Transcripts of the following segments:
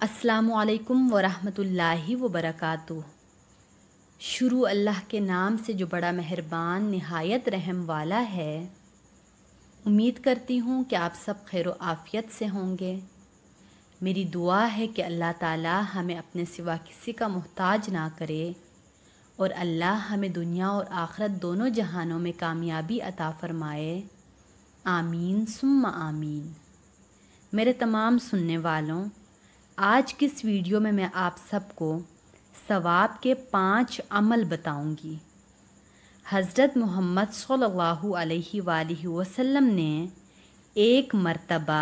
السلام علیکم ورحمۃ اللہ وبرکاتہ۔ شروع اللہ کے نام سے جو بڑا مہربان نہایت رحم والا ہے۔ امید کرتی ہوں کہ آپ سب خیر و عافیت سے ہوں گے۔ میری دعا ہے کہ اللہ تعالی ہمیں اپنے سوا کسی کا محتاج نہ کرے اور اللہ ہمیں دنیا اور آخرت دونوں جہانوں میں کامیابی عطا فرمائے، آمین ثم آمین۔ میرے تمام سننے والوں، آج کی اس ویڈیو میں آپ سب کو ثواب کے 5 عمل بتاؤں گی۔ حضرت محمد صلی اللہ علیہ وآلہ وسلم نے ایک مرتبہ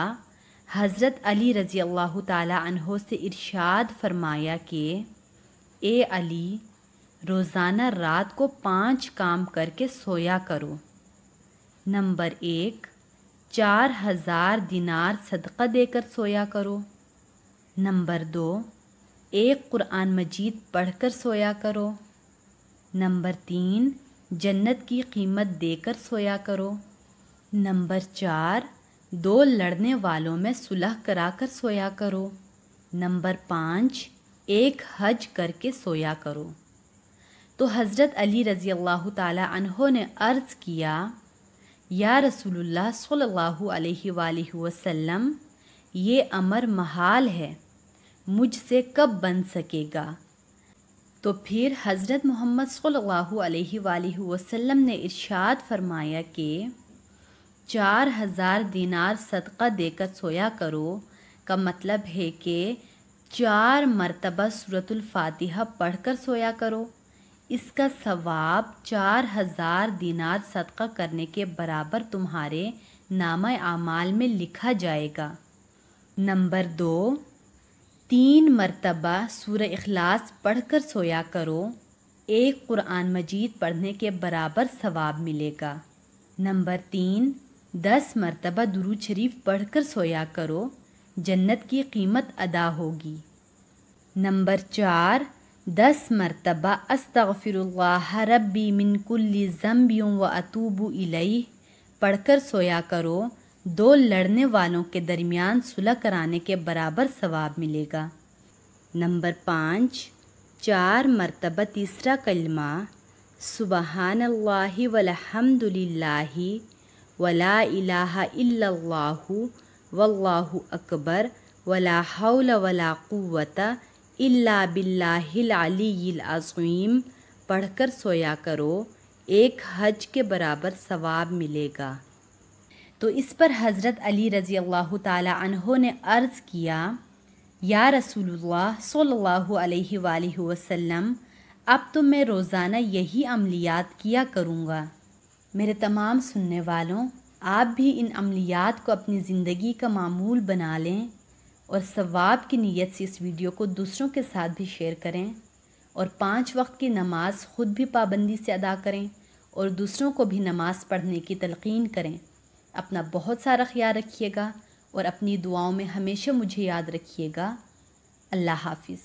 حضرت علی رضی اللہ تعالی عنہ سے ارشاد فرمایا کہ اے علی، روزانہ رات کو 5 کام کر کے سویا کرو۔ نمبر 1، 4000 دینار صدقہ دے کر سویا کرو۔ نمبر 2، ایک قرآن مجید پڑھ کر سویا کرو۔ نمبر 3، جنت کی قیمت دے کر سویا کرو۔ نمبر 4، 2 لڑنے والوں میں صلح کرا کر سویا کرو۔ نمبر 5، ایک حج کر کے سویا کرو۔ تو حضرت علی رضی اللہ تعالی عنہ نے عرض کیا، یا رسول اللہ صلی اللہ علیہ وآلہ وسلم، یہ امر محال ہے، مجھ سے کب بن سکے گا؟ تو پھر حضرت محمد صلی اللہ علیہ وآلہ وسلم نے ارشاد فرمایا کہ 4000 دینار صدقہ دے کر سویا کرو کا مطلب ہے کہ 4 مرتبہ سورۃ الفاتحہ پڑھ کر سویا کرو۔ اس کا ثواب 4000 دینار صدقہ کرنے کے برابر تمہارے نامہ اعمال میں لکھا جائے گا۔ نمبر 2، 3 مرتبہ سورہ اخلاص پڑھ کر سویا کرو، ایک قرآن مجید پڑھنے کے برابر ثواب ملے گا۔ نمبر 3، 10 مرتبہ درود شریف پڑھ کر سویا کرو، جنت کی قیمت ادا ہوگی۔ نمبر 4، 10 مرتبہ استغفر اللہ ربی من کل ذنب واتوب الیہ پڑھ کر سویا کرو، 2 لڑنے والوں کے درمیان صلح کرانے کے برابر ثواب ملے گا۔ نمبر 5، 4 مرتبہ تیسرا کلمہ سبحان اللہ والحمد للہ ولا الہ الا اللہ واللہ اکبر ولا حول ولا قوت الا باللہ العلی العظیم پڑھ کر سویا کرو، ایک حج کے برابر ثواب ملے گا۔ تو اس پر حضرت علی رضی اللہ تعالی عنہ نے عرض کیا، یا رسول اللہ صلی اللہ علیہ وآلہ وسلم، اب تو میں روزانہ یہی عملیات کیا کروں گا۔ میرے تمام سننے والوں، آپ بھی ان عملیات کو اپنی زندگی کا معمول بنا لیں اور ثواب کی نیت سے اس ویڈیو کو دوسروں کے ساتھ بھی شیئر کریں اور 5 وقت کی نماز خود بھی پابندی سے ادا کریں اور دوسروں کو بھی نماز پڑھنے کی تلقین کریں۔ اپنا بہت سارا خیال رکھیے گا اور اپنی دعاؤں میں ہمیشہ مجھے یاد رکھیے گا۔ اللہ حافظ۔